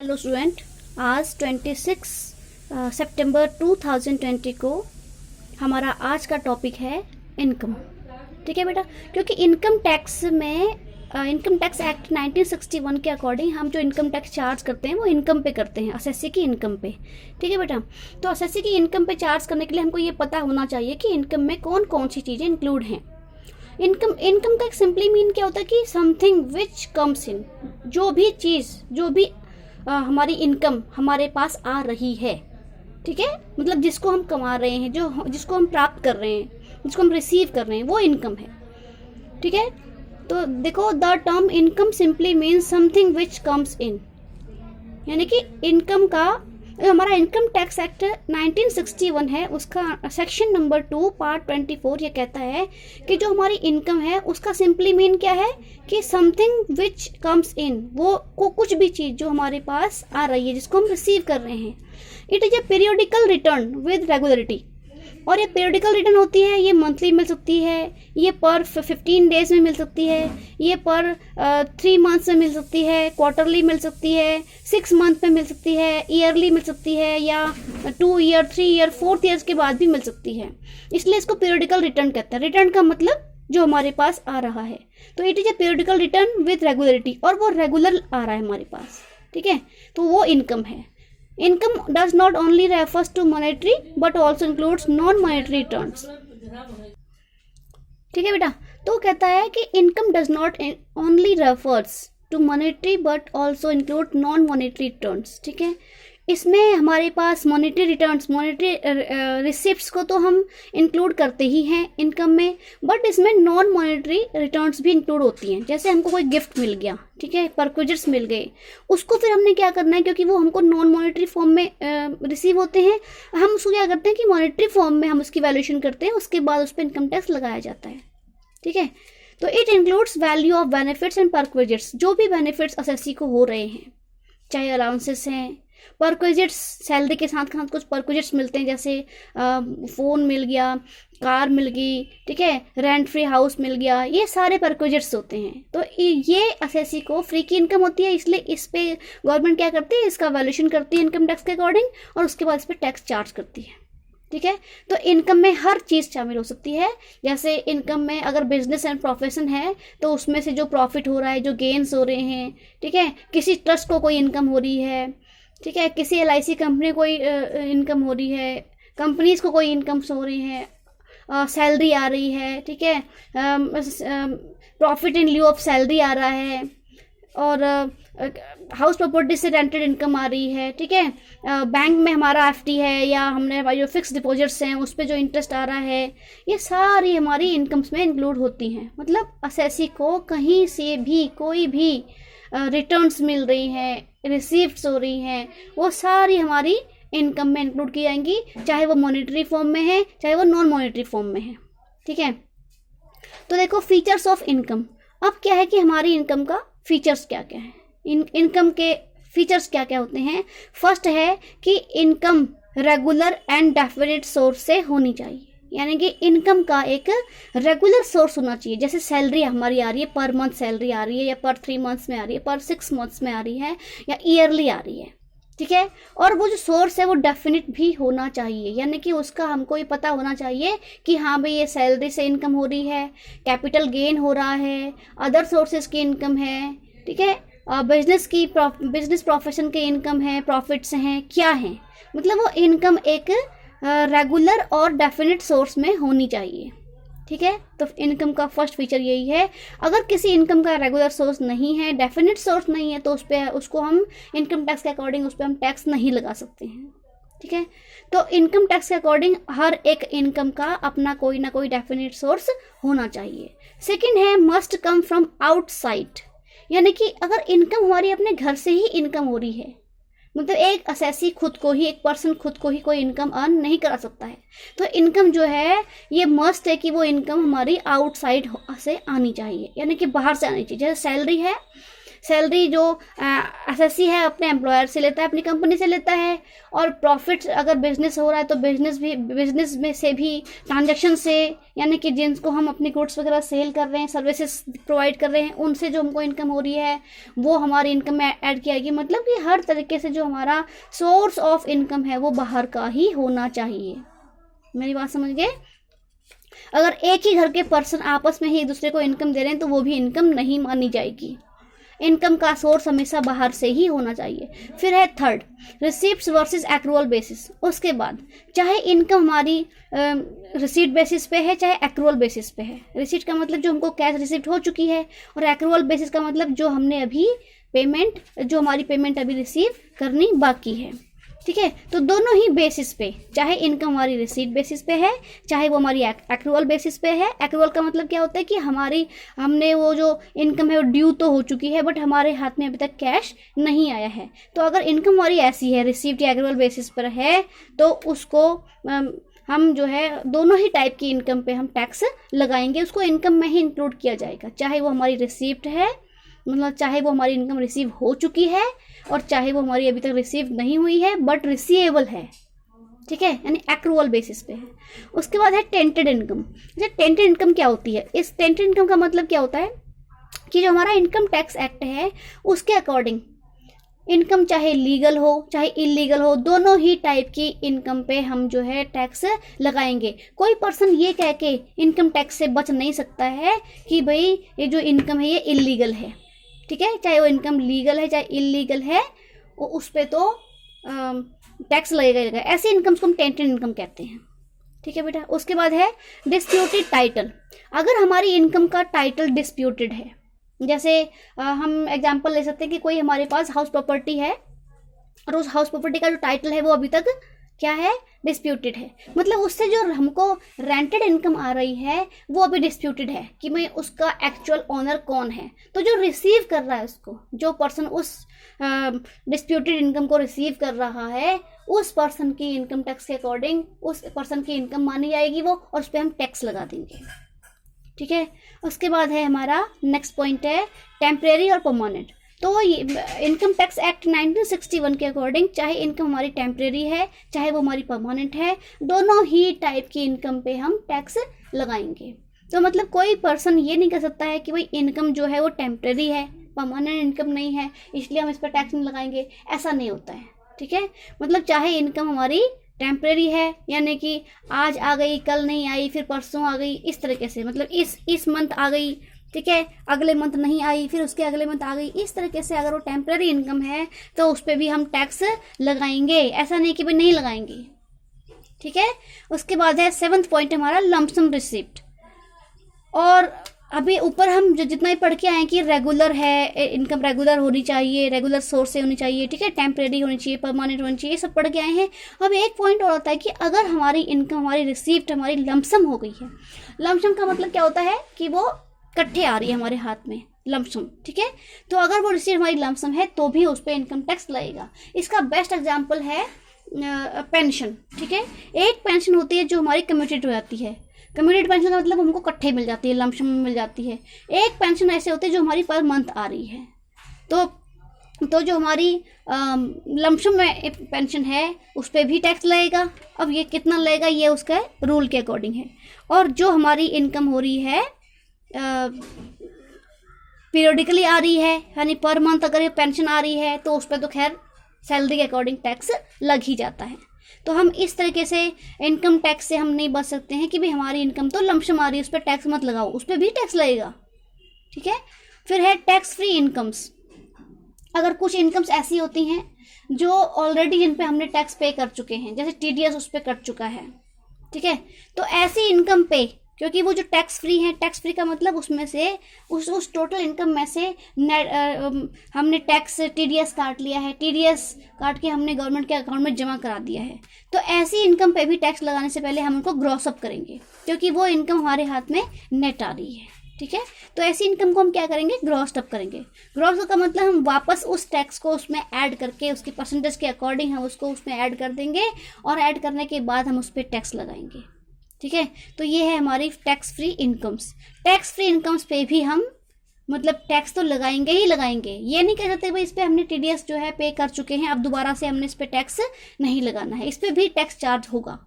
Hello student, आज 26 सितंबर 2020 को हमारा आज का टॉपिक है इनकम। ठीक है बेटा, क्योंकि इनकम टैक्स एक्ट 1961 के अकॉर्डिंग हम जो इनकम टैक्स चार्ज करते हैं वो इनकम पे करते हैं, असेसी की इनकम पे। ठीक है बेटा, तो असेसी की इनकम पे चार्ज करने के लिए हमको ये पता होना चाहिए कि इनकम में कौन कौन सी चीज़ें इंक्लूड हैं। इनकम का एक सिंपली मीन क्या होता है कि समथिंग विच कम्स इन, जो भी हमारी इनकम हमारे पास आ रही है। ठीक है, मतलब जिसको हम कमा रहे हैं, जिसको हम प्राप्त कर रहे हैं, जिसको हम रिसीव कर रहे हैं, वो इनकम है। ठीक है, तो देखो, the term income simply means something which comes in, यानी कि इनकम का हमारा इनकम टैक्स एक्ट 1961 है, उसका सेक्शन नंबर 2 पार्ट 24 ये कहता है कि जो हमारी इनकम है उसका सिंपली मीन क्या है कि समथिंग विच कम्स इन, वो कुछ भी चीज़ जो हमारे पास आ रही है, जिसको हम रिसीव कर रहे हैं। It is a periodical return with regularity, और ये पीरियोडिकल रिटर्न होती है, ये मंथली मिल सकती है, ये पर 15 डेज में मिल सकती है, ये पर 3 मंथ्स में मिल सकती है, क्वार्टरली मिल सकती है, 6 मंथ में मिल सकती है, ईयरली मिल सकती है, या 2 ईयर, 3 ईयर, 4 ईयर्स के बाद भी मिल सकती है। इसलिए इसको पीरियोडिकल रिटर्न कहते हैं। रिटर्न का मतलब जो हमारे पास आ रहा है, तो it is a periodical return with regularity, और वो रेगुलर आ रहा है हमारे पास। ठीक है, तो वो इनकम है। Income does not only refers to monetary but also includes non-monetary returns। ठीक है बेटा, तो कहता है कि income does not only refers to monetary but also include non monetary returns. ठीक है, इसमें हमारे पास मॉनेटरी रिटर्न्स, मॉनेटरी रिसिप्ट्स को तो हम इंक्लूड करते ही हैं इनकम में, बट इसमें नॉन मॉनेटरी रिटर्न्स भी इंक्लूड होती हैं। जैसे हमको कोई गिफ्ट मिल गया, ठीक है, परक्विजिट्स मिल गए, उसको फिर हमने क्या करना है, क्योंकि वो हमको नॉन मॉनेटरी फॉर्म में रिसीव होते हैं, हम उसको क्या करते हैं कि मॉनेटरी फॉर्म में हम उसकी वैल्यूएशन करते हैं, उसके बाद उस पर इनकम टैक्स लगाया जाता है। ठीक है, तो it includes value of benefits and perquisites, जो भी बेनिफिट्स असेसी को हो रहे हैं, चाहे अलाउंसेस हैं, परक्विजिट्स, सैलरी के साथ साथ कुछ परक्विजिट्स मिलते हैं, जैसे फ़ोन मिल गया, कार मिल गई, ठीक है, रेंट फ्री हाउस मिल गया, ये सारे परक्विजिट्स होते हैं। तो ये असेसी को फ्री की इनकम होती है, इसलिए इस पे गवर्नमेंट क्या करती है, इसका वैल्यूएशन करती है इनकम टैक्स के अकॉर्डिंग, और उसके बाद इस पर टैक्स चार्ज करती है। ठीक है, तो इनकम में हर चीज़ शामिल हो सकती है। जैसे इनकम में अगर बिजनेस एंड प्रोफेशन है तो उसमें से जो प्रॉफिट हो रहा है, जो गेन्स हो रहे हैं, ठीक है, किसी ट्रस्ट को कोई इनकम हो रही है, ठीक है, किसी LIC कंपनी कोई इनकम हो रही है, कंपनीज को कोई इनकम हो रही है, सैलरी आ रही है, ठीक है, profit in lieu of salary आ रहा है, और हाउस प्रॉपर्टी से रेंटेड इनकम आ रही है। ठीक है, बैंक में हमारा FD है, या हमने जो फिक्स डिपॉजिट्स हैं उस पर जो इंटरेस्ट आ रहा है, ये सारी हमारी इनकम्स में इंक्लूड होती हैं। मतलब असेसी को कहीं से भी कोई भी रिटर्न्स मिल रही हैं, रिसीप्ट्स हो रही हैं, वो सारी हमारी इनकम में इंक्लूड की जाएंगी, चाहे वो मॉनेटरी फॉर्म में है, चाहे वो नॉन मॉनेटरी फॉर्म में है। ठीक है, तो देखो फीचर्स ऑफ इनकम। अब क्या है कि हमारी इनकम का फीचर्स क्या क्या है, इनकम के फीचर्स क्या क्या होते हैं। फर्स्ट है कि income regular and definite source से होनी चाहिए, यानी कि इनकम का एक रेगुलर सोर्स होना चाहिए। जैसे सैलरी हमारी आ रही है, पर मंथ सैलरी आ रही है, या पर 3 मंथ्स में आ रही है, पर 6 मंथ्स में आ रही है, या ईयरली आ रही है। ठीक है, और वो जो सोर्स है वो डेफिनेट भी होना चाहिए, यानी कि उसका हमको ये पता होना चाहिए कि हाँ भाई ये सैलरी से इनकम हो रही है, कैपिटल गेन हो रहा है, अदर सोर्सेज की इनकम है, ठीक है, बिजनेस प्रोफेशन के इनकम है, प्रॉफिट्स हैं, क्या है, मतलब वो इनकम एक रेगुलर और डेफिनेट सोर्स में होनी चाहिए। ठीक है, तो इनकम का फर्स्ट फीचर यही है। अगर किसी इनकम का रेगुलर सोर्स नहीं है, डेफिनेट सोर्स नहीं है, तो उसको हम इनकम टैक्स के अकॉर्डिंग उस पर हम टैक्स नहीं लगा सकते हैं। ठीक है, तो इनकम टैक्स के अकॉर्डिंग हर एक इनकम का अपना कोई ना कोई डेफिनेट सोर्स होना चाहिए। सेकेंड है मस्ट कम फ्रॉम आउटसाइड, यानी कि अगर इनकम हमारी अपने घर से ही इनकम हो रही है, मतलब एक असेसी खुद को ही, एक पर्सन खुद को ही कोई इनकम अर्न नहीं करा सकता है, तो इनकम जो है ये मस्ट है कि वो इनकम हमारी आउटसाइड से आनी चाहिए, यानी कि बाहर से आनी चाहिए। जैसे सैलरी है, सैलरी जो एसएससी है अपने एम्प्लॉयर से लेता है, अपनी कंपनी से लेता है, और प्रॉफिट अगर बिजनेस हो रहा है तो बिजनेस में से भी ट्रांजैक्शन से, यानी कि जिनको हम अपनी गुड्स वगैरह सेल कर रहे हैं, सर्विसेज प्रोवाइड कर रहे हैं, उनसे जो हमको इनकम हो रही है वो हमारी इनकम में ऐड की जाएगी। मतलब कि हर तरीके से जो हमारा सोर्स ऑफ इनकम है वो बाहर का ही होना चाहिए। मेरी बात समझ गए? अगर एक ही घर के पर्सन आपस में ही एक दूसरे को इनकम दे रहे हैं तो वो भी इनकम नहीं मानी जाएगी। इनकम का सोर्स हमेशा बाहर से ही होना चाहिए। फिर है third, receipts versus accrual basis. उसके बाद चाहे इनकम हमारी रिसीट बेसिस पे है चाहे एक्रूअल बेसिस पे है। रिसीट का मतलब जो हमको कैश रिसीप्ट हो चुकी है, और एक्रूअल बेसिस का मतलब जो हमने अभी पेमेंट, जो हमारी पेमेंट अभी रिसीव करनी बाकी है। ठीक है, तो दोनों ही बेसिस पे, चाहे इनकम हमारी रिसीट बेसिस पे है चाहे वो हमारी एक्रूअल बेसिस पे है। एक्रूअल का मतलब क्या होता है कि हमने वो जो इनकम है वो ड्यू तो हो चुकी है बट हमारे हाथ में अभी तक कैश नहीं आया है। तो अगर इनकम हमारी ऐसी है, रिसीट या एक्रूअल बेसिस पर है, तो उसको हम जो है दोनों ही टाइप की इनकम पे हम टैक्स लगाएंगे। उसको इनकम में ही इंक्लूड किया जाएगा, चाहे वो हमारी रिसीप्ट है, मतलब चाहे वो हमारी इनकम रिसीव हो चुकी है और चाहे वो हमारी अभी तक रिसीव नहीं हुई है बट रिसीवेबल है। ठीक है, यानी एक्रूअल बेसिस पे है। उसके बाद है टेंटेड इनकम। जैसे टेंटेड इनकम क्या होती है? इस टेंटेड इनकम का मतलब क्या होता है कि जो हमारा इनकम टैक्स एक्ट है उसके अकॉर्डिंग इनकम चाहे लीगल हो चाहे इलीगल हो, दोनों ही टाइप की इनकम पे हम जो है टैक्स लगाएंगे। कोई पर्सन ये कह के इनकम टैक्स से बच नहीं सकता है कि भाई ये जो इनकम है ये इलीगल है। ठीक है, चाहे वो इनकम लीगल है चाहे इलीगल है, वो उस पर तो टैक्स लगेगा ही लगेगा। ऐसी इनकम्स को हम टेंटेड इनकम कहते हैं। ठीक है बेटा। उसके बाद है डिस्प्यूटेड टाइटल। अगर हमारी इनकम का टाइटल डिस्प्यूटेड है, जैसे हम एग्जांपल ले सकते हैं कि कोई हमारे पास हाउस प्रॉपर्टी है और उस हाउस प्रॉपर्टी का जो टाइटल है वो अभी तक क्या है? डिस्प्यूटेड है। मतलब उससे जो हमको रेंटेड इनकम आ रही है वो अभी डिस्प्यूटेड है कि मैं उसका एक्चुअल ओनर कौन है। तो जो रिसीव कर रहा है उसको, जो पर्सन उस डिस्प्यूटेड इनकम को रिसीव कर रहा है, उस पर्सन की इनकम टैक्स के अकॉर्डिंग उस पर्सन की इनकम मानी जाएगी वो, और उस पर हम टैक्स लगा देंगे। ठीक है। उसके बाद है हमारा नेक्स्ट पॉइंट है टेम्परेरी और परमानेंट। तो इनकम टैक्स एक्ट 1961 के अकॉर्डिंग चाहे इनकम हमारी टेम्परेरी है चाहे वो हमारी परमानेंट है, दोनों ही टाइप की इनकम पे हम टैक्स लगाएंगे। तो मतलब कोई पर्सन ये नहीं कर सकता है कि भाई इनकम जो है वो टेम्परेरी है, परमानेंट इनकम नहीं है, इसलिए हम इस पर टैक्स नहीं लगाएंगे। ऐसा नहीं होता है। ठीक है, मतलब चाहे इनकम हमारी टेम्परेरी है, यानी कि आज आ गई कल नहीं आई फिर परसों आ गई, इस तरीके से, मतलब इस मंथ आ गई, ठीक है, अगले मंथ नहीं आई फिर उसके अगले मंथ आ गई, इस तरीके से अगर वो टेम्परेरी इनकम है तो उस पर भी हम टैक्स लगाएंगे। ऐसा नहीं कि भाई नहीं लगाएंगे। ठीक है। उसके बाद है 7th पॉइंट हमारा लमसम रिसिप्ट। और अभी ऊपर हम जो जितना ही पढ़ के आए कि रेगुलर है, इनकम रेगुलर होनी चाहिए, रेगुलर सोर्स से होनी चाहिए, ठीक है, टेम्परेरी होनी चाहिए, परमानेंट होनी चाहिए, ये सब पढ़ के आए हैं। अब एक पॉइंट और आता है कि अगर हमारी इनकम, हमारी रिसिप्ट हमारी लमसम हो गई है। लमसम का मतलब क्या होता है कि वो इकट्ठे आ रही है हमारे हाथ में, लमसम। ठीक है, तो अगर वो रिसीट हमारी लमसम है तो भी उस पर इनकम टैक्स लगेगा। इसका बेस्ट एग्जाम्पल है पेंशन। ठीक है, एक पेंशन होती है जो हमारी कम्यूटेड हो जाती है। कम्यूटेड पेंशन का मतलब हमको इकट्ठे मिल जाती है, लमसम में मिल जाती है। एक पेंशन ऐसे होती है जो हमारी पर मंथ आ रही है। तो जो हमारी लमसम में पेंशन है उस पर भी टैक्स लगेगा। अब ये कितना लगेगा ये उसका रूल के अकॉर्डिंग है। और जो हमारी इनकम हो रही है पीरियडिकली आ रही है, यानी पर मंथ अगर ये पेंशन आ रही है तो उस पर तो खैर सैलरी के अकॉर्डिंग टैक्स लग ही जाता है। तो हम इस तरीके से इनकम टैक्स से हम नहीं बच सकते हैं कि भाई हमारी इनकम तो लमसम आ रही है उस पर टैक्स मत लगाओ, उस पर भी टैक्स लगेगा। ठीक है। फिर है टैक्स फ्री इनकम्स। अगर कुछ इनकम्स ऐसी होती हैं जो ऑलरेडी जिन पे हमने टैक्स पे कर चुके हैं, जैसे TDS उस पर कट चुका है। ठीक है, तो ऐसी इनकम पे, क्योंकि वो जो टैक्स फ्री है, टैक्स फ्री का मतलब उसमें से उस टोटल इनकम में से हमने टैक्स TDS काट लिया है, TDS काट के हमने गवर्नमेंट के अकाउंट में जमा करा दिया है। तो ऐसी इनकम पे भी टैक्स लगाने से पहले हम उनको ग्रॉस अप करेंगे, क्योंकि वो इनकम हमारे हाथ में नेट आ रही है। ठीक है, तो ऐसी इनकम को हम क्या करेंगे? ग्रॉस अप करेंगे। ग्रॉस अप का मतलब हम वापस उस टैक्स को उसमें ऐड करके उसकी परसेंटेज के अकॉर्डिंग हम उसको उसमें ऐड कर देंगे, और ऐड करने के बाद हम उस पर टैक्स लगाएंगे। ठीक है, तो ये है हमारी tax free incomes. Tax free incomes पे भी हम मतलब टैक्स तो लगाएंगे ही लगाएंगे, ये नहीं कह सकते भाई इस पर हमने टीडीएस जो है पे कर चुके हैं, अब दोबारा से हमने इस पर टैक्स नहीं लगाना है, इस पर भी टैक्स चार्ज होगा।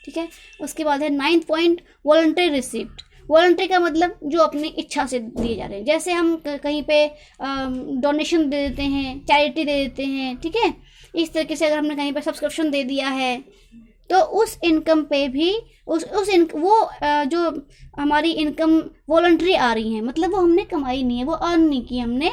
ठीक है, उसके बाद है 9th point, voluntary receipt. Voluntary का मतलब जो अपनी इच्छा से दिए जा रहे हैं, जैसे हम कहीं पे डोनेशन दे देते हैं, चैरिटी दे देते हैं, ठीक है, इस तरीके से अगर हमने कहीं पे सब्सक्रिप्शन दे दिया है तो उस इनकम पे भी जो हमारी इनकम वॉलंटरी आ रही है, मतलब वो हमने कमाई नहीं है, वो अर्न नहीं की हमने,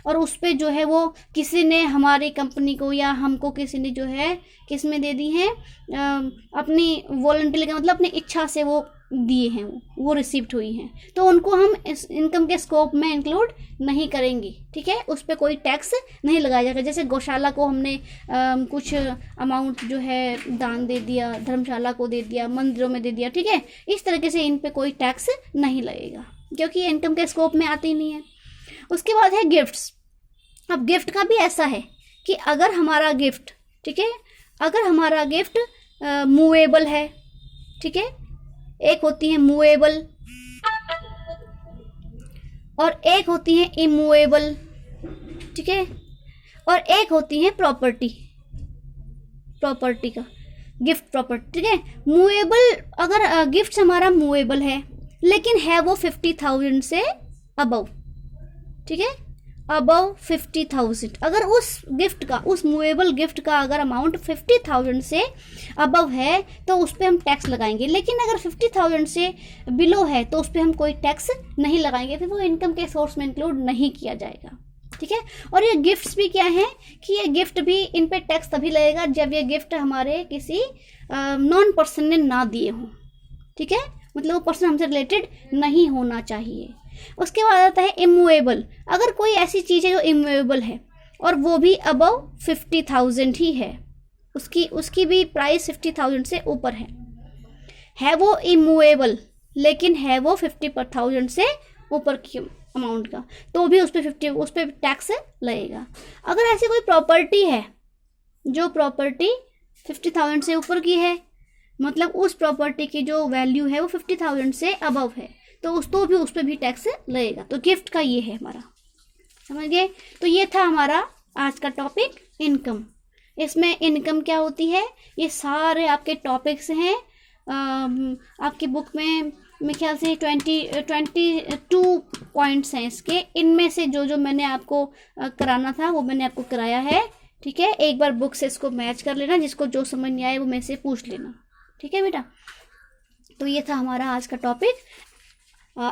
और उस पे जो है वो किसी ने हमारी कंपनी को या हमको किसी ने जो है किस में दे दी है, अपनी वॉलंटरी का मतलब अपनी इच्छा से वो दिए हैं, वो रिसीव्ड हुई हैं, तो उनको हम इस इनकम के स्कोप में इंक्लूड नहीं करेंगे। ठीक है, उस पर कोई टैक्स नहीं लगाया जाएगा। जैसे गौशाला को हमने कुछ अमाउंट जो है दान दे दिया, धर्मशाला को दे दिया, मंदिरों में दे दिया, ठीक है, इस तरीके से इन पे कोई टैक्स नहीं लगेगा क्योंकि ये इनकम के स्कोप में आती नहीं है। उसके बाद है गिफ्ट्स। अब गिफ्ट का भी ऐसा है कि अगर हमारा गिफ्ट, ठीक है, अगर हमारा गिफ्ट मूवेबल है, ठीक है, एक होती है मूवेबल और एक होती है इमूवेबल, ठीक है, और एक होती है प्रॉपर्टी का गिफ्ट प्रॉपर्टी, ठीक है। मूवेबल, अगर गिफ्ट हमारा मूवेबल है लेकिन है वो 50,000 से अबव, ठीक है, अबव 50,000, अगर उस गिफ्ट का, उस मूवेबल गिफ्ट का अगर अमाउंट 50,000 से अबव है तो उस पर हम टैक्स लगाएंगे, लेकिन अगर 50,000 से बिलो है तो उस पर हम कोई टैक्स नहीं लगाएंगे, फिर वो इनकम के सोर्स में इंक्लूड नहीं किया जाएगा। ठीक है, और ये गिफ्ट्स भी क्या है कि ये गिफ्ट भी, इन पे टैक्स तभी लगेगा जब ये गिफ्ट हमारे किसी नॉन पर्सन ने ना दिए हों, ठीक है, मतलब वो पर्सन हमसे रिलेटेड नहीं होना चाहिए। उसके बाद आता है इमूवेबल। अगर कोई ऐसी चीज़ है जो इमूवेबल है और वो भी अबव 50,000 ही है, उसकी भी प्राइस 50,000 से ऊपर है वो इमूवेबल लेकिन है वो 50,000 से ऊपर की अमाउंट का, तो भी उस पर टैक्स लगेगा। अगर ऐसी कोई प्रॉपर्टी है जो प्रॉपर्टी 50,000 से ऊपर की है, मतलब उस प्रॉपर्टी की जो वैल्यू है वो 50,000 से अबव है, तो उस पर भी टैक्स लगेगा। तो गिफ्ट का ये है हमारा, समझ गए। तो ये था हमारा आज का टॉपिक इनकम। इसमें इनकम क्या होती है, ये सारे आपके टॉपिक्स हैं आपकी बुक में, मेरे ख्याल से 22 पॉइंट्स हैं इसके। इनमें से जो मैंने आपको कराना था वो मैंने आपको कराया है, ठीक है। एक बार बुक से इसको मैच कर लेना, जिसको जो समझ नहीं आए वो मेरे से पूछ लेना, ठीक है बेटा। तो ये था हमारा आज का टॉपिक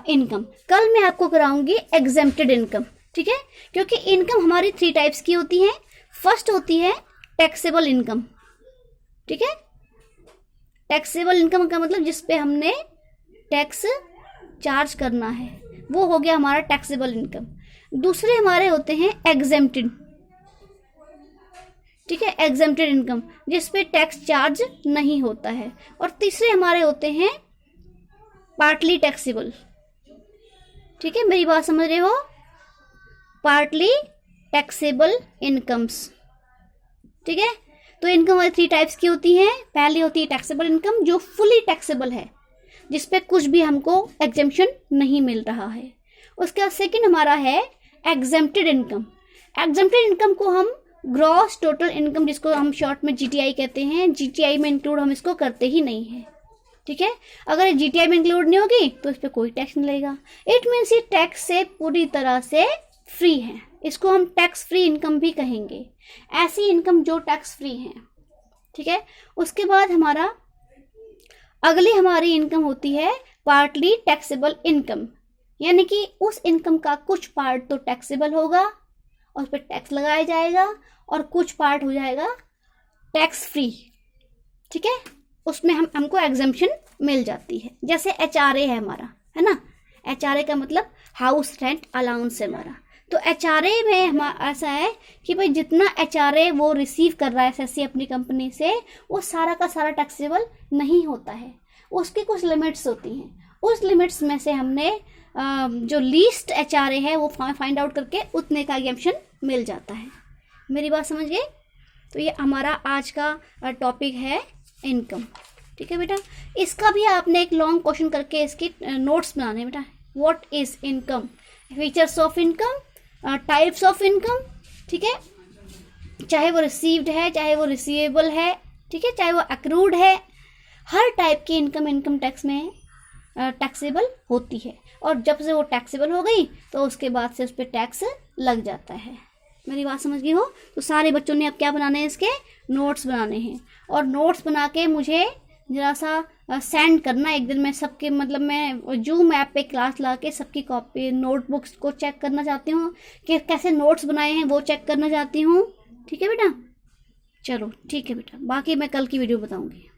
इनकम। कल मैं आपको कराऊंगी एग्जेम्प्टेड इनकम, ठीक है, क्योंकि इनकम हमारी 3 टाइप्स की होती है। फर्स्ट होती है टैक्सेबल इनकम, ठीक है। टैक्सेबल इनकम का मतलब जिस पे हमने टैक्स चार्ज करना है, वो हो गया हमारा टैक्सेबल इनकम। दूसरे हमारे होते हैं एग्जेम्प्टेड, ठीक है, एग्जेम्प्टेड इनकम जिस पे टैक्स चार्ज नहीं होता है। और तीसरे हमारे होते हैं पार्टली टैक्सेबल, ठीक है, मेरी बात समझ रहे हो, पार्टली टैक्सेबल इनकम्स, ठीक है। तो इनकम हमारी 3 टाइप्स की होती हैं। पहली होती है टैक्सेबल इनकम जो फुली टैक्सेबल है, जिसपे कुछ भी हमको एग्जेम्पशन नहीं मिल रहा है। उसके बाद सेकंड हमारा है एग्जेम्प्टेड इनकम। एग्जेम्प्टेड इनकम को हम ग्रॉस टोटल इनकम, जिसको हम शॉर्ट में जीटीआई कहते हैं, जीटीआई में इंक्लूड हम इसको करते ही नहीं है, ठीक है। अगर जीटीआई में इंक्लूड नहीं होगी तो इस पर कोई टैक्स नहीं लगेगा। इट मीन्स ये टैक्स से पूरी तरह से फ्री है, इसको हम टैक्स फ्री इनकम भी कहेंगे, ऐसी इनकम जो टैक्स फ्री है, ठीक है। उसके बाद हमारा अगली हमारी इनकम होती है पार्टली टैक्सेबल इनकम, यानी कि उस इनकम का कुछ पार्ट तो टैक्सेबल होगा और उस पर टैक्स लगाया जाएगा और कुछ पार्ट हो जाएगा टैक्स फ्री, ठीक है, उसमें हमको एग्जेम्पशन मिल जाती है। जैसे एचआरए है हमारा, है ना, एचआरए का मतलब हाउस रेंट अलाउंस है हमारा। तो एचआरए में हमारा ऐसा है कि भाई जितना एचआरए वो रिसीव कर रहा है एसएससी अपनी कंपनी से, वो सारा का सारा टैक्सेबल नहीं होता है, उसकी कुछ लिमिट्स होती हैं। उस लिमिट्स में से हमने जो लीस्ट एचआरए है वो फाइंड आउट करके उतने का एग्जेम्पशन मिल जाता है। मेरी बात समझ गए। तो ये हमारा आज का टॉपिक है इनकम, ठीक है बेटा। इसका भी आपने एक लॉन्ग क्वेश्चन करके इसके नोट्स बनाने बेटा। What is income, features of income, types of income, ठीक है, चाहे वो रिसीव्ड है, चाहे वो रिसीवेबल है, ठीक है, चाहे वो एक्रूड है, हर टाइप की इनकम इनकम टैक्स में टैक्सेबल होती है। और जब से वो टैक्सेबल हो गई तो उसके बाद से उस पर टैक्स लग जाता है। मेरी बात समझ गई हो? तो सारे बच्चों ने अब क्या बनाने हैं, इसके नोट्स बनाने हैं, और नोट्स बना के मुझे ज़रा सा सेंड करना एक दिन। मैं सबके मतलब मैं जूम ऐप पे क्लास ला के सबकी कॉपी नोटबुक्स को चेक करना चाहती हूँ कि कैसे नोट्स बनाए हैं, वो चेक करना चाहती हूँ। ठीक है बेटा? चलो ठीक है बेटा, बाकी मैं कल की वीडियो बताऊँगी।